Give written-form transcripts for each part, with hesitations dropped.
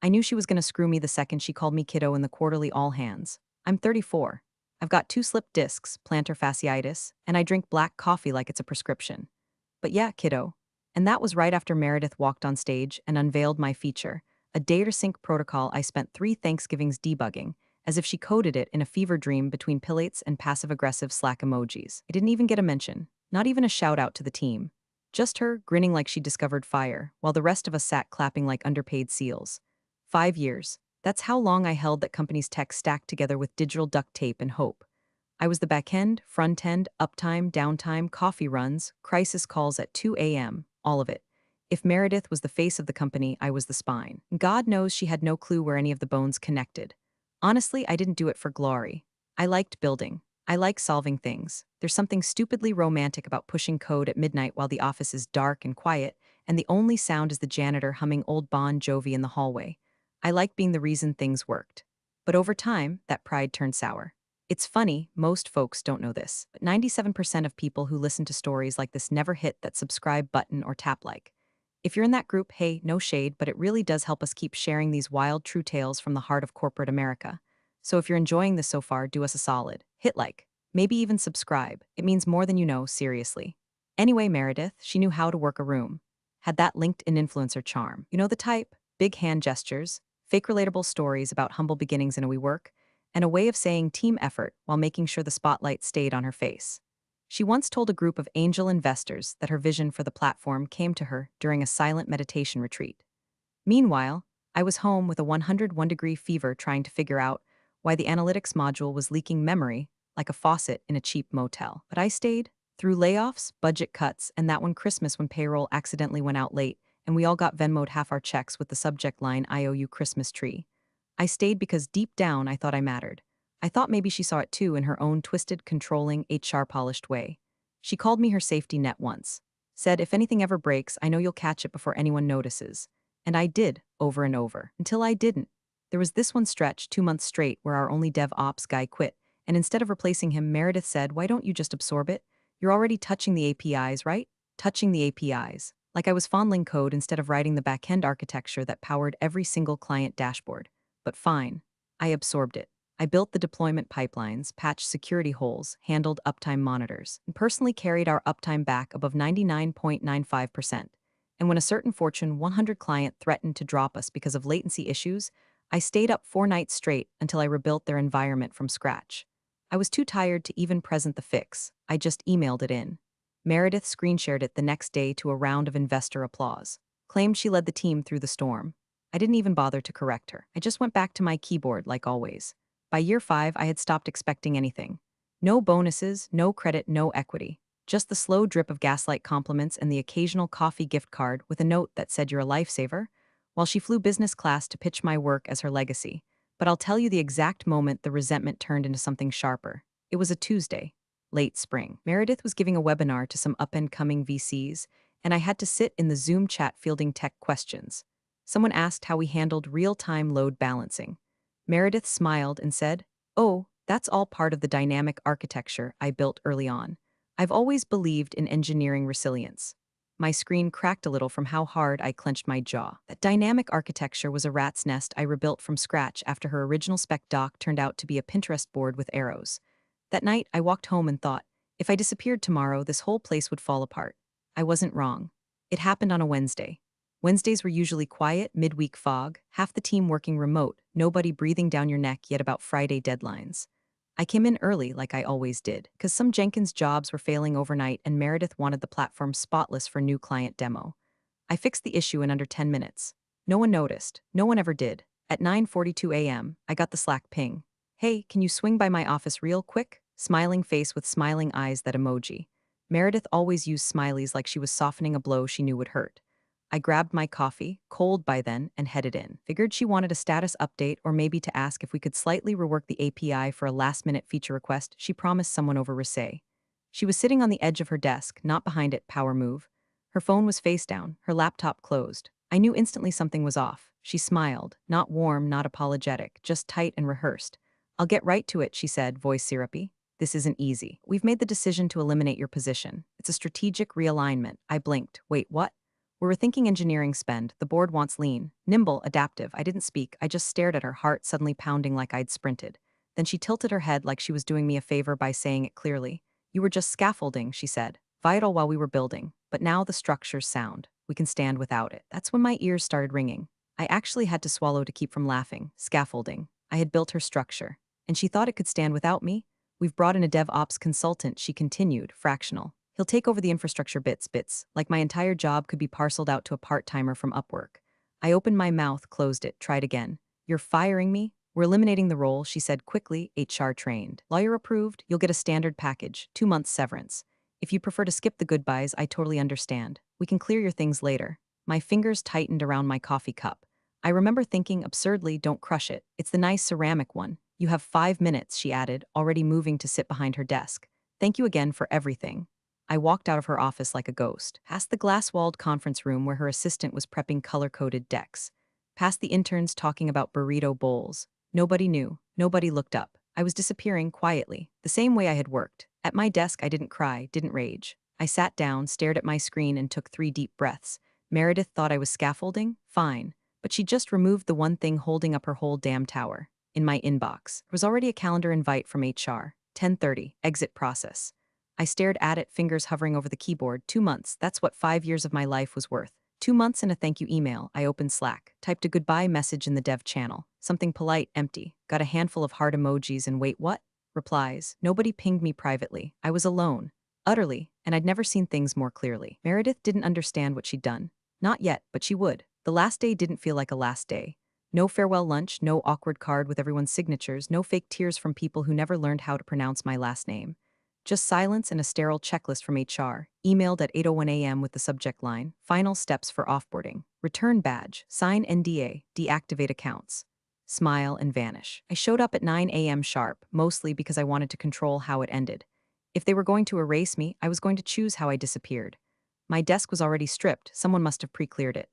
I knew she was gonna screw me the second she called me kiddo in the quarterly all hands. I'm 34. I've got 2 slip discs, plantar fasciitis, and I drink black coffee like it's a prescription. But yeah, kiddo. And that was right after Meredith walked on stage and unveiled my feature, a data sync protocol I spent 3 Thanksgivings debugging, as if she coded it in a fever dream between pillates and passive-aggressive Slack emojis. I didn't even get a mention, not even a shout out to the team. Just her, grinning like she discovered fire, while the rest of us sat clapping like underpaid seals. 5 years. That's how long I held that company's tech stacked together with digital duct tape and hope. I was the back end, front end, uptime, downtime, coffee runs, crisis calls at 2 a.m., all of it. If Meredith was the face of the company, I was the spine. God knows she had no clue where any of the bones connected. Honestly, I didn't do it for glory. I liked building. I like solving things. There's something stupidly romantic about pushing code at midnight while the office is dark and quiet, and the only sound is the janitor humming old Bon Jovi in the hallway. I like being the reason things worked. But over time, that pride turned sour. It's funny, most folks don't know this, but 97% of people who listen to stories like this never hit that subscribe button or tap like. If you're in that group, hey, no shade, but it really does help us keep sharing these wild, true tales from the heart of corporate America. So if you're enjoying this so far, do us a solid. Hit like. Maybe even subscribe. It means more than you know, seriously. Anyway, Meredith, she knew how to work a room. Had that LinkedIn influencer charm. You know the type? Big hand gestures, fake relatable stories about humble beginnings in a WeWork, and a way of saying team effort while making sure the spotlight stayed on her face. She once told a group of angel investors that her vision for the platform came to her during a silent meditation retreat. Meanwhile, I was home with a 101-degree fever trying to figure out why the analytics module was leaking memory like a faucet in a cheap motel. But I stayed through layoffs, budget cuts, and that one Christmas when payroll accidentally went out late and we all got Venmo'd half our checks with the subject line I owe you Christmas tree. I stayed because deep down I thought I mattered. I thought maybe she saw it too in her own twisted, controlling, HR-polished way. She called me her safety net once. Said, if anything ever breaks, I know you'll catch it before anyone notices. And I did, over and over, until I didn't. There was this one stretch, 2 months straight, where our only DevOps guy quit, and instead of replacing him, Meredith said, why don't you just absorb it? You're already touching the APIs, right? Touching the APIs. Like I was fondling code instead of writing the back-end architecture that powered every single client dashboard. But fine. I absorbed it. I built the deployment pipelines, patched security holes, handled uptime monitors, and personally carried our uptime back above 99.95%. And when a certain Fortune 100 client threatened to drop us because of latency issues, I stayed up 4 nights straight until I rebuilt their environment from scratch. I was too tired to even present the fix. I just emailed it in. Meredith screen-shared it the next day to a round of investor applause. Claimed she led the team through the storm. I didn't even bother to correct her. I just went back to my keyboard like always. By year 5, I had stopped expecting anything. No bonuses, no credit, no equity. Just the slow drip of gaslight compliments and the occasional coffee gift card with a note that said you're a lifesaver, while she flew business class to pitch my work as her legacy. But I'll tell you the exact moment the resentment turned into something sharper. It was a Tuesday, late spring. Meredith was giving a webinar to some up-and-coming VCs, and I had to sit in the Zoom chat fielding tech questions. Someone asked how we handled real-time load balancing. Meredith smiled and said, oh, that's all part of the dynamic architecture I built early on. I've always believed in engineering resilience. My screen cracked a little from how hard I clenched my jaw. That dynamic architecture was a rat's nest I rebuilt from scratch after her original spec doc turned out to be a Pinterest board with arrows. That night, I walked home and thought, if I disappeared tomorrow, this whole place would fall apart. I wasn't wrong. It happened on a Wednesday. Wednesdays were usually quiet, midweek fog, half the team working remote, nobody breathing down your neck yet about Friday deadlines. I came in early like I always did, because some Jenkins jobs were failing overnight and Meredith wanted the platform spotless for new client demo. I fixed the issue in under 10 minutes. No one noticed. No one ever did. At 9:42 a.m., I got the Slack ping. Hey, can you swing by my office real quick? Smiling face with smiling eyes, that emoji. Meredith always used smileys like she was softening a blow she knew would hurt. I grabbed my coffee, cold by then, and headed in. Figured she wanted a status update or maybe to ask if we could slightly rework the API for a last-minute feature request she promised someone over Risay. She was sitting on the edge of her desk, not behind it, power move. Her phone was face down, her laptop closed. I knew instantly something was off. She smiled, not warm, not apologetic, just tight and rehearsed. I'll get right to it, she said, voice syrupy. This isn't easy. We've made the decision to eliminate your position. It's a strategic realignment. I blinked. Wait, what? We're rethinking engineering spend. The board wants lean, nimble, adaptive. I didn't speak. I just stared at her, heart suddenly pounding like I'd sprinted. Then she tilted her head like she was doing me a favor by saying it clearly. You were just scaffolding, she said. Vital while we were building. But now the structure's sound. We can stand without it. That's when my ears started ringing. I actually had to swallow to keep from laughing. Scaffolding. I had built her structure. And she thought it could stand without me? We've brought in a DevOps consultant, she continued, fractional. He'll take over the infrastructure bits, like my entire job could be parceled out to a part-timer from Upwork. I opened my mouth, closed it, tried again. You're firing me? We're eliminating the role, she said quickly, HR trained. Lawyer approved, you'll get a standard package, 2 months severance. If you prefer to skip the goodbyes, I totally understand. We can clear your things later. My fingers tightened around my coffee cup. I remember thinking absurdly, don't crush it. It's the nice ceramic one. You have 5 minutes, she added, already moving to sit behind her desk. Thank you again for everything. I walked out of her office like a ghost, past the glass-walled conference room where her assistant was prepping color-coded decks, past the interns talking about burrito bowls. Nobody knew. Nobody looked up. I was disappearing quietly, the same way I had worked. At my desk, I didn't cry, didn't rage. I sat down, stared at my screen, and took 3 deep breaths. Meredith thought I was scaffolding? Fine. But she just removed the one thing holding up her whole damn tower. In my inbox, there was already a calendar invite from HR. 10:30, exit process. I stared at it, fingers hovering over the keyboard. 2 months, that's what 5 years of my life was worth. 2 months and a thank you email. I opened Slack, typed a goodbye message in the dev channel. Something polite, empty. Got a handful of heart emojis and wait, what? Replies. Nobody pinged me privately. I was alone. Utterly, and I'd never seen things more clearly. Meredith didn't understand what she'd done. Not yet, but she would. The last day didn't feel like a last day. No farewell lunch, no awkward card with everyone's signatures, no fake tears from people who never learned how to pronounce my last name. Just silence and a sterile checklist from HR, emailed at 8:01 a.m. with the subject line, final steps for offboarding, return badge, sign NDA, deactivate accounts. Smile and vanish. I showed up at 9 a.m. sharp, mostly because I wanted to control how it ended. If they were going to erase me, I was going to choose how I disappeared. My desk was already stripped, someone must have pre-cleared it.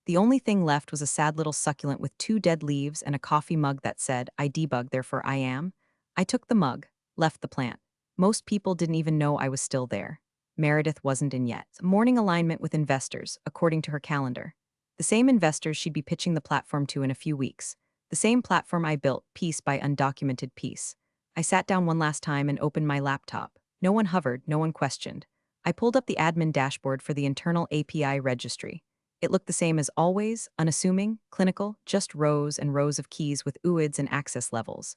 The only thing left was a sad little succulent with 2 dead leaves and a coffee mug that said, I debug, therefore I am. I took the mug, left the plant. Most people didn't even know I was still there. Meredith wasn't in yet. Morning alignment with investors, according to her calendar. The same investors she'd be pitching the platform to in a few weeks. The same platform I built, piece by undocumented piece. I sat down one last time and opened my laptop. No one hovered, no one questioned. I pulled up the admin dashboard for the internal API registry. It looked the same as always, unassuming, clinical, just rows and rows of keys with UIDs and access levels.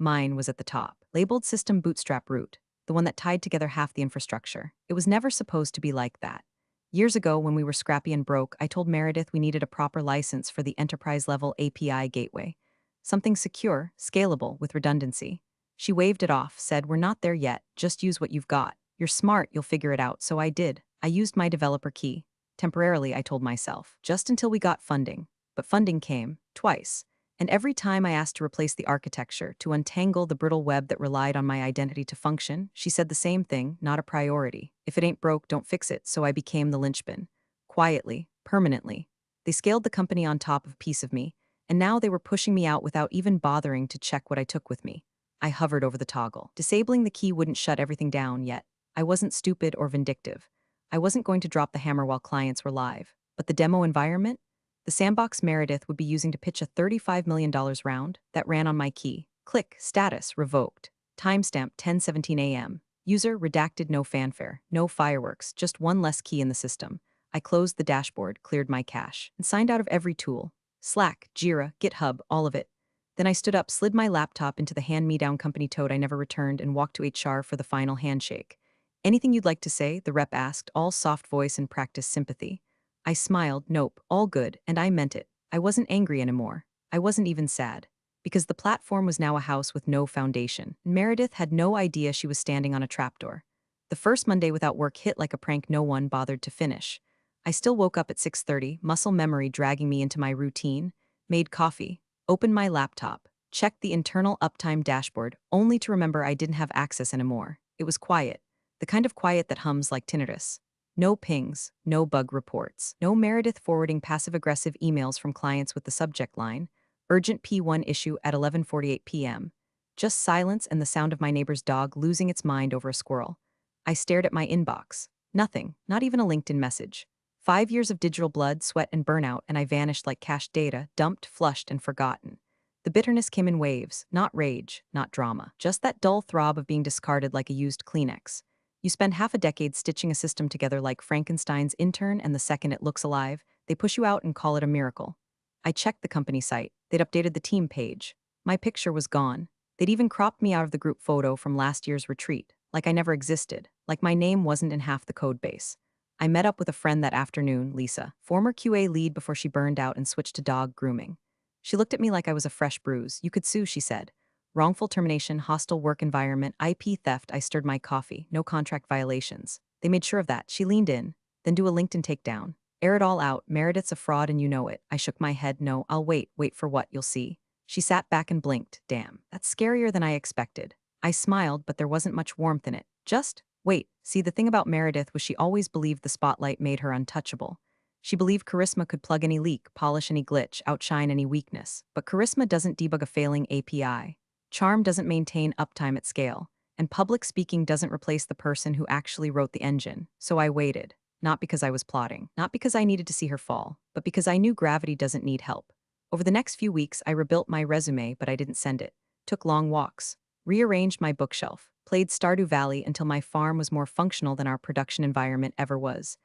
Mine was at the top, labeled System Bootstrap Root, the one that tied together half the infrastructure. It was never supposed to be like that. Years ago, when we were scrappy and broke, I told Meredith we needed a proper license for the enterprise-level API gateway. Something secure, scalable, with redundancy. She waved it off, said, we're not there yet, just use what you've got. You're smart, you'll figure it out, so I did. I used my developer key. Temporarily, I told myself, just until we got funding. But funding came, twice. And every time I asked to replace the architecture, to untangle the brittle web that relied on my identity to function, she said the same thing, not a priority. If it ain't broke, don't fix it, so I became the linchpin. Quietly, permanently. They scaled the company on top of a piece of me, and now they were pushing me out without even bothering to check what I took with me. I hovered over the toggle. Disabling the key wouldn't shut everything down yet. I wasn't stupid or vindictive. I wasn't going to drop the hammer while clients were live. But the demo environment? The sandbox Meredith would be using to pitch a $35 million round that ran on my key. Click, status, revoked. Timestamp 10:17 a.m. User redacted, no fanfare, no fireworks, just one less key in the system. I closed the dashboard, cleared my cache, and signed out of every tool. Slack, Jira, GitHub, all of it. Then I stood up, slid my laptop into the hand-me-down company tote I never returned, and walked to HR for the final handshake. Anything you'd like to say? The rep asked, all soft voice and practiced sympathy. I smiled, nope, all good, and I meant it. I wasn't angry anymore. I wasn't even sad. Because the platform was now a house with no foundation. Meredith had no idea she was standing on a trapdoor. The first Monday without work hit like a prank no one bothered to finish. I still woke up at 6:30, muscle memory dragging me into my routine, made coffee, opened my laptop, checked the internal uptime dashboard, only to remember I didn't have access anymore. It was quiet. The kind of quiet that hums like tinnitus. No pings, no bug reports, no Meredith forwarding passive-aggressive emails from clients with the subject line, urgent P1 issue at 11:48 p.m. Just silence and the sound of my neighbor's dog losing its mind over a squirrel. I stared at my inbox. Nothing, not even a LinkedIn message. 5 years of digital blood, sweat, and burnout, and I vanished like cached data, dumped, flushed, and forgotten. The bitterness came in waves, not rage, not drama, just that dull throb of being discarded like a used Kleenex. You spend half a decade stitching a system together like Frankenstein's intern, and the second it looks alive, they push you out and call it a miracle. I checked the company site. They'd updated the team page. My picture was gone. They'd even cropped me out of the group photo from last year's retreat, like I never existed, like my name wasn't in half the code base. I met up with a friend that afternoon, Lisa, former QA lead before she burned out and switched to dog grooming. She looked at me like I was a fresh bruise. You could sue, she said. Wrongful termination, hostile work environment, IP theft. I stirred my coffee. No contract violations. They made sure of that. She leaned in. Then do a LinkedIn takedown. Air it all out. Meredith's a fraud and you know it. I shook my head. No, I'll wait. Wait for what? You'll see. She sat back and blinked. Damn, that's scarier than I expected. I smiled, but there wasn't much warmth in it. Just wait. See, the thing about Meredith was she always believed the spotlight made her untouchable. She believed charisma could plug any leak, polish any glitch, outshine any weakness. But charisma doesn't debug a failing API. Charm doesn't maintain uptime at scale. And public speaking doesn't replace the person who actually wrote the engine. So I waited. Not because I was plotting, not because I needed to see her fall, but because I knew gravity doesn't need help. Over the next few weeks, I rebuilt my resume, but I didn't send it. Took long walks. Rearranged my bookshelf. Played Stardew Valley until my farm was more functional than our production environment ever was.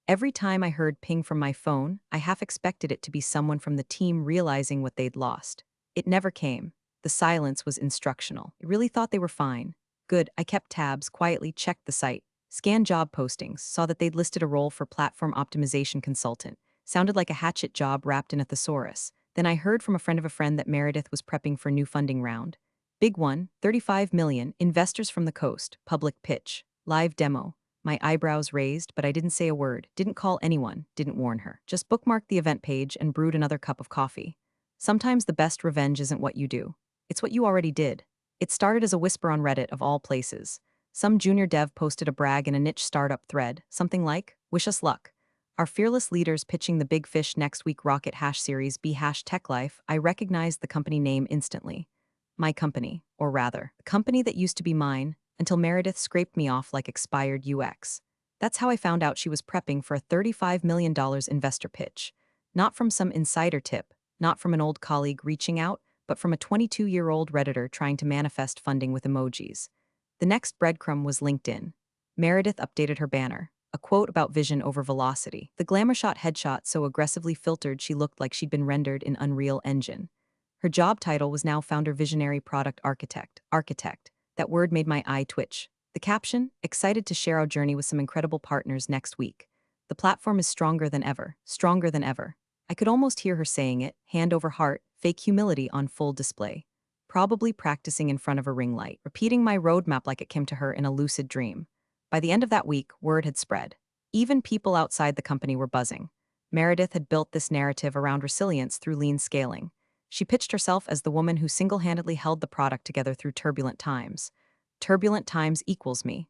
Every time I heard ping from my phone, I half expected it to be someone from the team realizing what they'd lost. It never came. The silence was instructional. I really thought they were fine. Good, I kept tabs, quietly checked the site. Scanned job postings, saw that they'd listed a role for platform optimization consultant. Sounded like a hatchet job wrapped in a thesaurus. Then I heard from a friend of a friend that Meredith was prepping for a new funding round. Big one, 35 million, investors from the coast, public pitch, live demo. My eyebrows raised, but I didn't say a word, didn't call anyone, didn't warn her. Just bookmarked the event page and brewed another cup of coffee. Sometimes the best revenge isn't what you do. It's what you already did. It started as a whisper on Reddit of all places. Some junior dev posted a brag in a niche startup thread, something like, "Wish us luck. Our fearless leaders pitching the big fish next week rocket hash series B hash tech life." I recognized the company name instantly. My company, or rather, the company that used to be mine, until Meredith scraped me off like expired UX. That's how I found out she was prepping for a $35 million investor pitch. Not from some insider tip, not from an old colleague reaching out, but from a 22-year-old Redditor trying to manifest funding with emojis. The next breadcrumb was LinkedIn. Meredith updated her banner, a quote about vision over velocity. The glamour shot headshot so aggressively filtered she looked like she'd been rendered in Unreal Engine. Her job title was now Founder Visionary Product Architect. Architect. That word made my eye twitch. The caption, excited to share our journey with some incredible partners next week. The platform is stronger than ever, stronger than ever. I could almost hear her saying it, hand over heart, fake humility on full display. Probably practicing in front of a ring light, repeating my roadmap like it came to her in a lucid dream. By the end of that week, word had spread. Even people outside the company were buzzing. Meredith had built this narrative around resilience through lean scaling. She pitched herself as the woman who single-handedly held the product together through turbulent times. Turbulent times equals me,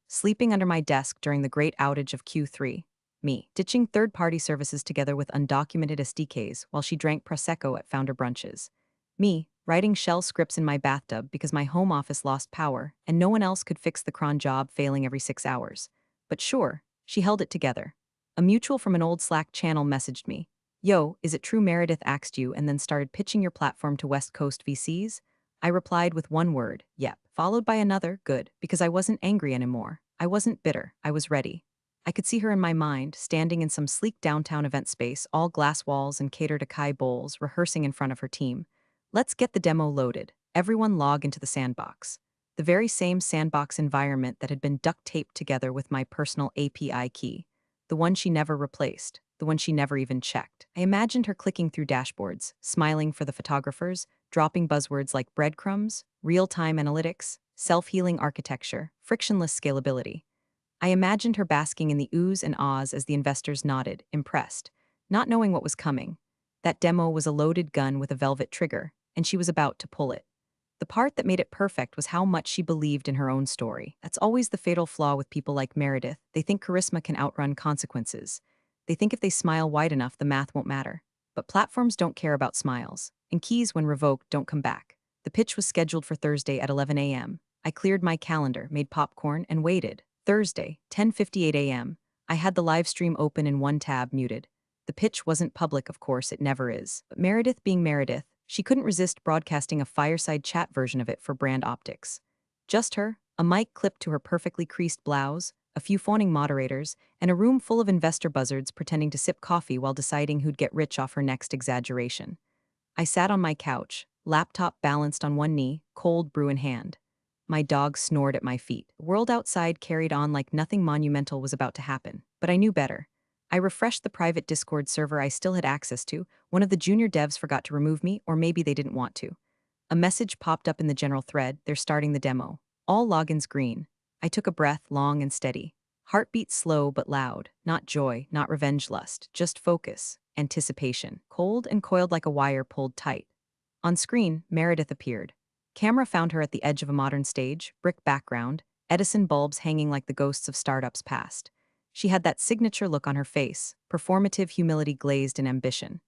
sleeping under my desk during the great outage of Q3, me, ditching third-party services together with undocumented SDKs while she drank Prosecco at founder brunches. Me, writing shell scripts in my bathtub because my home office lost power and no one else could fix the cron job failing every 6 hours. But sure, she held it together. A mutual from an old Slack channel messaged me, "Yo, is it true Meredith axed you and then started pitching your platform to West Coast VCs?" I replied with one word, "Yep," followed by another, "Good," because I wasn't angry anymore. I wasn't bitter. I was ready. I could see her in my mind, standing in some sleek downtown event space, all glass walls and catered acai bowls, rehearsing in front of her team. Let's get the demo loaded. Everyone log into the sandbox. The very same sandbox environment that had been duct taped together with my personal API key. The one she never replaced. The one she never even checked. I imagined her clicking through dashboards, smiling for the photographers, dropping buzzwords like breadcrumbs, real-time analytics, self-healing architecture, frictionless scalability. I imagined her basking in the oohs and ahs as the investors nodded, impressed, not knowing what was coming. That demo was a loaded gun with a velvet trigger, and she was about to pull it. The part that made it perfect was how much she believed in her own story. That's always the fatal flaw with people like Meredith. They think charisma can outrun consequences. They think if they smile wide enough, the math won't matter. But platforms don't care about smiles, and keys, when revoked, don't come back. The pitch was scheduled for Thursday at 11 a.m. I cleared my calendar, made popcorn, and waited. Thursday, 10:58 a.m. I had the live stream open in one tab, muted. The pitch wasn't public, of course, it never is. But Meredith being Meredith, she couldn't resist broadcasting a fireside chat version of it for brand optics. Just her, a mic clipped to her perfectly creased blouse, a few fawning moderators, and a room full of investor buzzards pretending to sip coffee while deciding who'd get rich off her next exaggeration. I sat on my couch, laptop balanced on one knee, cold brew in hand. My dog snored at my feet. The world outside carried on like nothing monumental was about to happen, but I knew better. I refreshed the private Discord server I still had access to. One of the junior devs forgot to remove me, or maybe they didn't want to. A message popped up in the general thread, they're starting the demo. All logins green. I took a breath, long and steady. Heartbeat slow but loud. Not joy, not revenge lust, just focus, anticipation. Cold and coiled like a wire pulled tight. On screen, Meredith appeared. Camera found her at the edge of a modern stage, brick background, Edison bulbs hanging like the ghosts of startups past. She had that signature look on her face, performative humility glazed in ambition.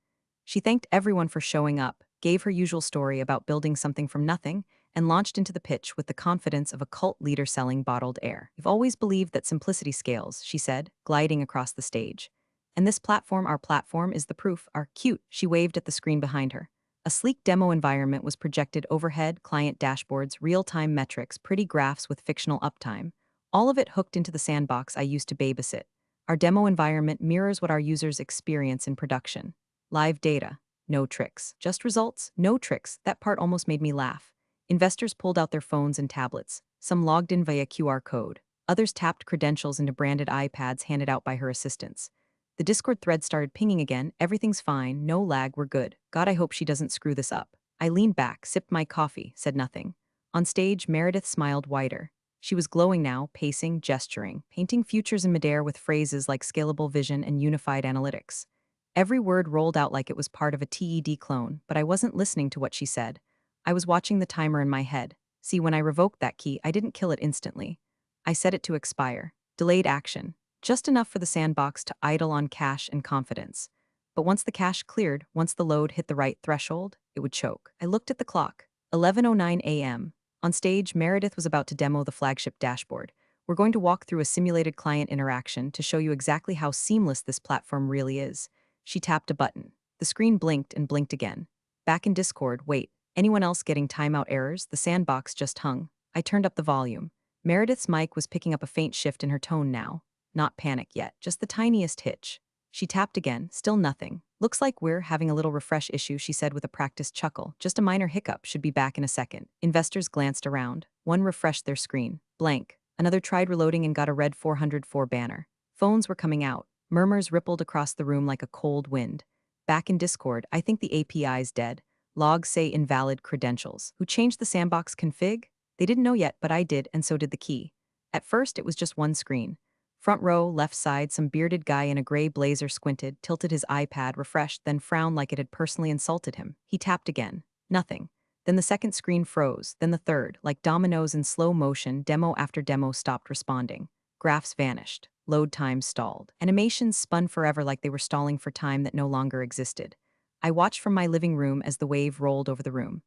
She thanked everyone for showing up, gave her usual story about building something from nothing, and launched into the pitch with the confidence of a cult leader selling bottled air. "We've always believed that simplicity scales," she said, gliding across the stage. "And this platform, our platform, is the proof. Our cute," she waved at the screen behind her. A sleek demo environment was projected overhead, client dashboards, real-time metrics, pretty graphs with fictional uptime. All of it hooked into the sandbox I used to babysit. Our demo environment mirrors what our users experience in production. Live data, no tricks. Just results, no tricks. That part almost made me laugh. Investors pulled out their phones and tablets. Some logged in via QR code. Others tapped credentials into branded iPads handed out by her assistants. The Discord thread started pinging again. "Everything's fine, no lag, we're good. God, I hope she doesn't screw this up." I leaned back, sipped my coffee, said nothing. On stage, Meredith smiled wider. She was glowing now, pacing, gesturing, painting futures in midair with phrases like scalable vision and unified analytics. Every word rolled out like it was part of a TED clone, but I wasn't listening to what she said. I was watching the timer in my head. See, when I revoked that key, I didn't kill it instantly. I set it to expire. Delayed action. Just enough for the sandbox to idle on cash and confidence. But once the cache cleared, once the load hit the right threshold, it would choke. I looked at the clock. 11:09 a.m. On stage, Meredith was about to demo the flagship dashboard. "We're going to walk through a simulated client interaction to show you exactly how seamless this platform really is." She tapped a button. The screen blinked and blinked again. Back in Discord, wait. Anyone else getting timeout errors? The sandbox just hung. I turned up the volume. Meredith's mic was picking up a faint shift in her tone now. Not panic yet, just the tiniest hitch. She tapped again, still nothing. "Looks like we're having a little refresh issue," she said with a practiced chuckle. "Just a minor hiccup, should be back in a second." Investors glanced around. One refreshed their screen. Blank. Another tried reloading and got a red 404 banner. Phones were coming out. Murmurs rippled across the room like a cold wind. Back in Discord, "I think the API's dead. Logs say invalid credentials." Who changed the sandbox config? They didn't know yet, but I did, and so did the key. At first, it was just one screen. Front row, left side, some bearded guy in a gray blazer squinted, tilted his iPad, refreshed, then frowned like it had personally insulted him. He tapped again. Nothing. Then the second screen froze, then the third, like dominoes in slow motion, demo after demo stopped responding. Graphs vanished. Load times stalled. Animations spun forever like they were stalling for time that no longer existed. I watched from my living room as the wave rolled over the room.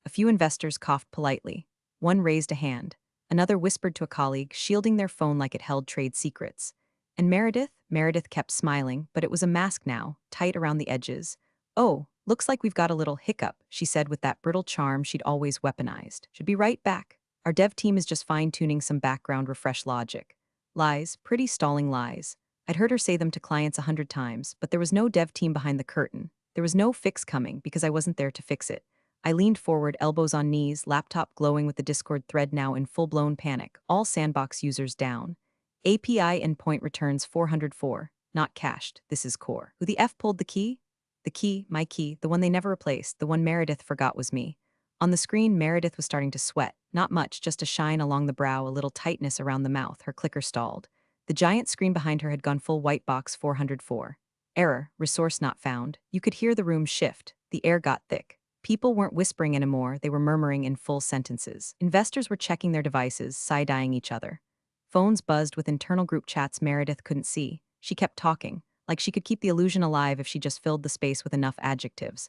A few investors coughed politely. One raised a hand. Another whispered to a colleague, shielding their phone like it held trade secrets. And Meredith kept smiling, but it was a mask now, tight around the edges. "Oh, looks like we've got a little hiccup," she said with that brittle charm she'd always weaponized. "Should be right back. Our dev team is just fine-tuning some background refresh logic." Lies, pretty stalling lies. I'd heard her say them to clients 100 times, but there was no dev team behind the curtain. There was no fix coming because I wasn't there to fix it. I leaned forward, elbows on knees, laptop glowing with the Discord thread now in full-blown panic, all sandbox users down. API endpoint returns 404, not cached, this is core. Who the F pulled the key? The key, my key, the one they never replaced, the one Meredith forgot was me. On the screen, Meredith was starting to sweat, not much, just a shine along the brow, a little tightness around the mouth, her clicker stalled. The giant screen behind her had gone full white box 404. Error, resource not found. You could hear the room shift, the air got thick. People weren't whispering anymore, they were murmuring in full sentences. Investors were checking their devices, side-eyeing each other. Phones buzzed with internal group chats Meredith couldn't see. She kept talking, like she could keep the illusion alive if she just filled the space with enough adjectives.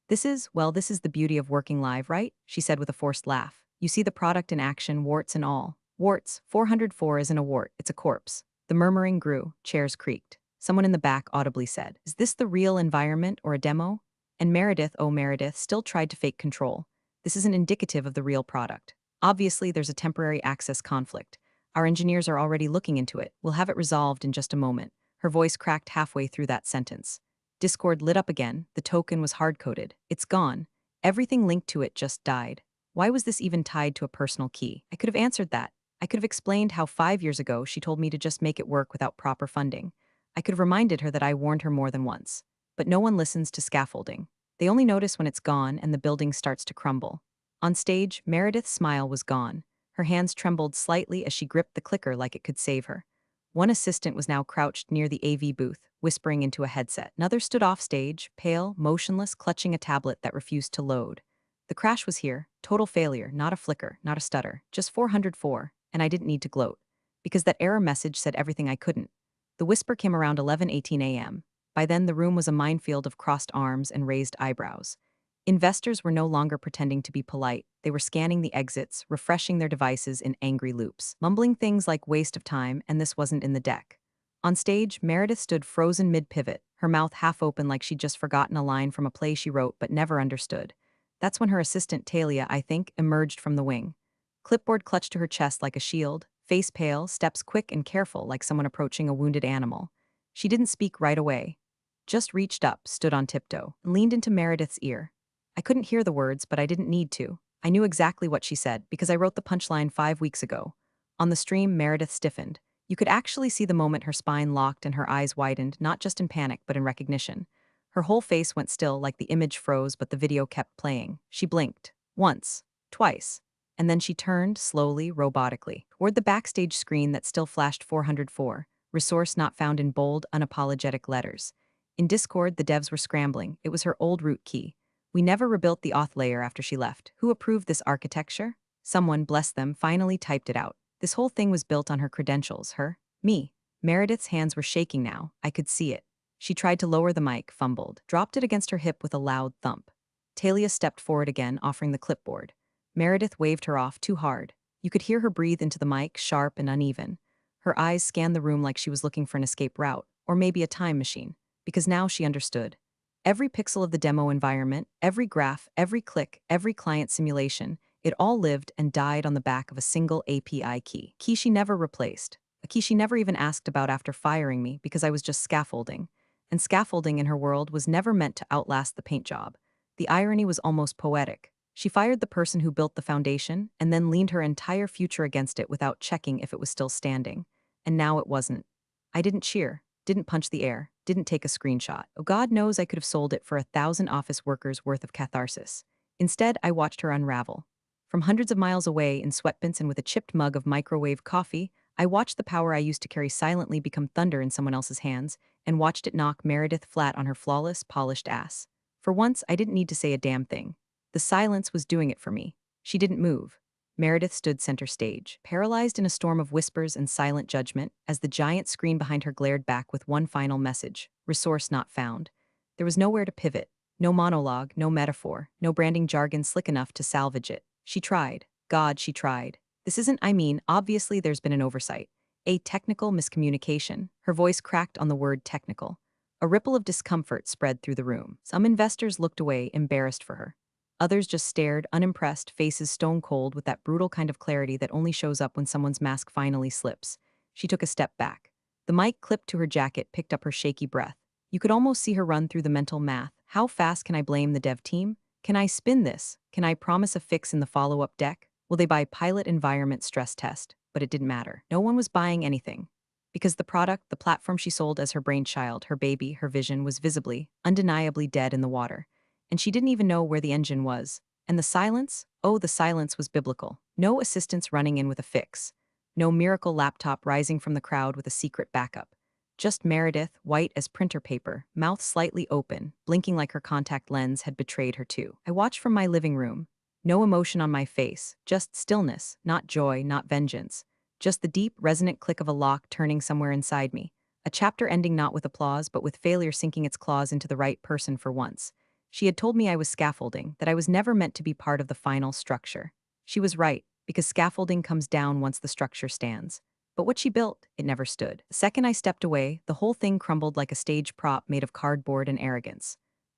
This is the beauty of working live, right?" she said with a forced laugh. "You see the product in action, warts and all." "Warts, 404 isn't a wart, it's a corpse." The murmuring grew, chairs creaked. Someone in the back audibly said, "Is this the real environment or a demo?" And Meredith, oh Meredith, still tried to fake control. "This isn't indicative of the real product. Obviously, there's a temporary access conflict. Our engineers are already looking into it. We'll have it resolved in just a moment." Her voice cracked halfway through that sentence. Discord lit up again. The token was hard-coded. "It's gone. Everything linked to it just died. Why was this even tied to a personal key?" I could have answered that. I could have explained how 5 years ago she told me to just make it work without proper funding. I could have reminded her that I warned her more than once. But no one listens to scaffolding. They only notice when it's gone and the building starts to crumble. On stage, Meredith's smile was gone. Her hands trembled slightly as she gripped the clicker like it could save her. One assistant was now crouched near the AV booth, whispering into a headset. Another stood off stage, pale, motionless, clutching a tablet that refused to load. The crash was here, total failure, not a flicker, not a stutter, just 404, and I didn't need to gloat. Because that error message said everything I couldn't. The whisper came around 11:18 a.m. By then, the room was a minefield of crossed arms and raised eyebrows. Investors were no longer pretending to be polite. They were scanning the exits, refreshing their devices in angry loops, mumbling things like "waste of time" and "this wasn't in the deck." On stage, Meredith stood frozen mid-pivot, her mouth half open like she'd just forgotten a line from a play she wrote but never understood. That's when her assistant Talia, I think, emerged from the wing. Clipboard clutched to her chest like a shield, face pale, steps quick and careful like someone approaching a wounded animal. She didn't speak right away. Just reached up, stood on tiptoe, and leaned into Meredith's ear. I couldn't hear the words, but I didn't need to. I knew exactly what she said because I wrote the punchline 5 weeks ago. On the stream, Meredith stiffened. You could actually see the moment her spine locked and her eyes widened, not just in panic, but in recognition. Her whole face went still like the image froze, but the video kept playing. She blinked. Once. Twice. And then she turned, slowly, robotically, toward the backstage screen that still flashed 404, resource not found in bold, unapologetic letters. In Discord, the devs were scrambling. It was her old root key. We never rebuilt the auth layer after she left. Who approved this architecture? Someone, bless them, finally typed it out. This whole thing was built on her credentials, me. Meredith's hands were shaking now. I could see it. She tried to lower the mic, fumbled, dropped it against her hip with a loud thump. Talia stepped forward again, offering the clipboard. Meredith waved her off too hard. You could hear her breathe into the mic, sharp and uneven. Her eyes scanned the room like she was looking for an escape route, or maybe a time machine, because now she understood. Every pixel of the demo environment, every graph, every click, every client simulation, it all lived and died on the back of a single API key. Key she never replaced. A key she never even asked about after firing me because I was just scaffolding. And scaffolding in her world was never meant to outlast the paint job. The irony was almost poetic. She fired the person who built the foundation and then leaned her entire future against it without checking if it was still standing. And now it wasn't. I didn't cheer, didn't punch the air, didn't take a screenshot. Oh, God knows I could have sold it for 1,000 office workers worth of catharsis. Instead, I watched her unravel. From hundreds of miles away in sweatpants and with a chipped mug of microwave coffee, I watched the power I used to carry silently become thunder in someone else's hands, and watched it knock Meredith flat on her flawless, polished ass. For once, I didn't need to say a damn thing. The silence was doing it for me. She didn't move. Meredith stood center stage, paralyzed in a storm of whispers and silent judgment, as the giant screen behind her glared back with one final message: resource not found. There was nowhere to pivot, no monologue, no metaphor, no branding jargon slick enough to salvage it. She tried. God, she tried. This isn't, obviously there's been an oversight. A technical miscommunication. Her voice cracked on the word technical. A ripple of discomfort spread through the room. Some investors looked away, embarrassed for her. Others just stared, unimpressed, faces stone cold with that brutal kind of clarity that only shows up when someone's mask finally slips. She took a step back. The mic clipped to her jacket picked up her shaky breath. You could almost see her run through the mental math. How fast can I blame the dev team? Can I spin this? Can I promise a fix in the follow-up deck? Will they buy pilot environment stress test? But it didn't matter. No one was buying anything. Because the product, the platform she sold as her brainchild, her baby, her vision, was visibly, undeniably dead in the water. And she didn't even know where the engine was. And the silence? Oh, the silence was biblical. No assistants running in with a fix. No miracle laptop rising from the crowd with a secret backup. Just Meredith, white as printer paper, mouth slightly open, blinking like her contact lens had betrayed her too. I watched from my living room. No emotion on my face, just stillness, not joy, not vengeance. Just the deep, resonant click of a lock turning somewhere inside me. A chapter ending not with applause, but with failure sinking its claws into the right person for once. She had told me I was scaffolding, that I was never meant to be part of the final structure. She was right, because scaffolding comes down once the structure stands. But what she built, it never stood. The second I stepped away, the whole thing crumbled like a stage prop made of cardboard and arrogance.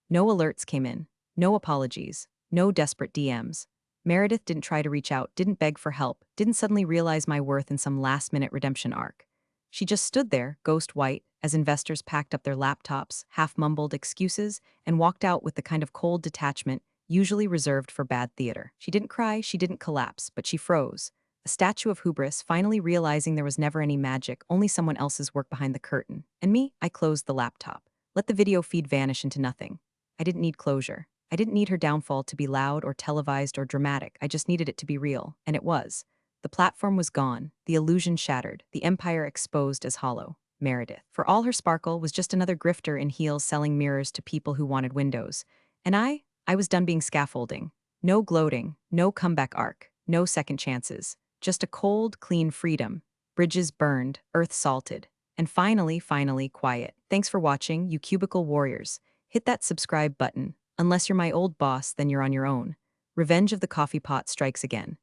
No alerts came in, no apologies, no desperate DMs. Meredith didn't try to reach out, didn't beg for help, didn't suddenly realize my worth in some last-minute redemption arc. She just stood there, ghost white, as investors packed up their laptops, half-mumbled excuses, and walked out with the kind of cold detachment usually reserved for bad theater. She didn't cry, she didn't collapse, but she froze. A statue of hubris, finally realizing there was never any magic, only someone else's work behind the curtain. And me, I closed the laptop. Let the video feed vanish into nothing. I didn't need closure. I didn't need her downfall to be loud or televised or dramatic. I just needed it to be real, and it was. The platform was gone, the illusion shattered, the empire exposed as hollow. Meredith, for all her sparkle, was just another grifter in heels selling mirrors to people who wanted windows. And I was done being scaffolding. No gloating, no comeback arc, no second chances. Just a cold, clean freedom. Bridges burned, earth salted. And finally, quiet. Thanks for watching, you cubicle warriors. Hit that subscribe button. Unless you're my old boss, then you're on your own. Revenge of the coffee pot strikes again.